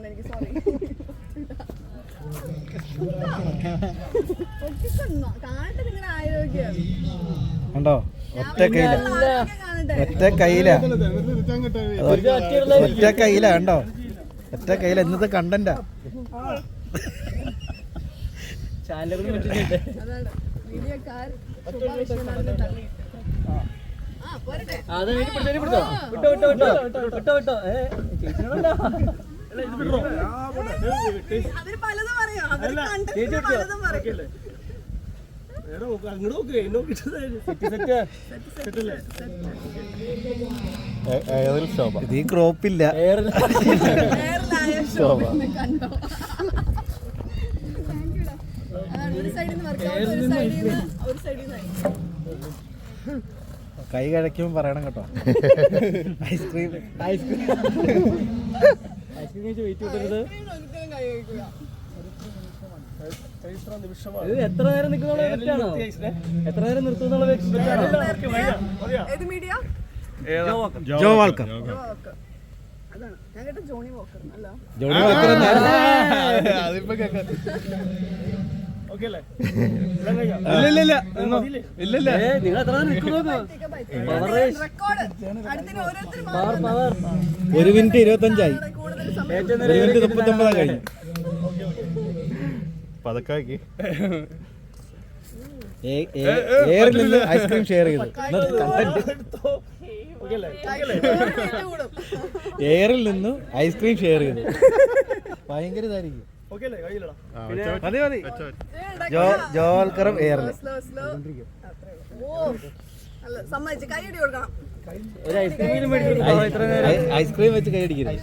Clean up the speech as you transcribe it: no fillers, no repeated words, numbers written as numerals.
എനിക്ക് സോറി നിങ്ങളുടെ ആരോഗ്യം ഉണ്ടോ? ഒറ്റ കയ്യില കണ്ടോ? ഒറ്റ കയ്യില. ഇന്നത്തെ കണ്ടന്റാ. ഇത് ഈ ക്രോപ്പില്ല. കൈ കഴിക്കുമ്പോ പറയണം കേട്ടോ. ഐസ്ക്രീം എത്ര നേരം നിൽക്കുന്ന വ്യക്തിയാണോ? എത്ര നേരം നിർത്തുന്നുള്ള വ്യക്തിയാണോ? ജോ വാൾക്കർ. ജോണി വാക്കർ ഇല്ല. നിങ്ങൾ എത്ര നേരം നിൽക്കുന്നു? 1 മിനിറ്റ് 25 1 മിനിറ്റ് 39 കഴിഞ്ഞു. പതക്കാക്കി എയറിൽ നിന്ന് ഐസ്ക്രീം ഷെയർ ചെയ്തു. എയറിൽ നിന്ന് ഐസ്ക്രീം ഷെയർ ചെയ്തു. ഭയങ്കര ഇതായിരിക്കും. മതി മതി. ജോ വാൾക്കറും എയറിൽ. ഒരു ഐസ്ക്രീം ഐസ്ക്രീം വെച്ച് കൈ അടിക്കരുത്.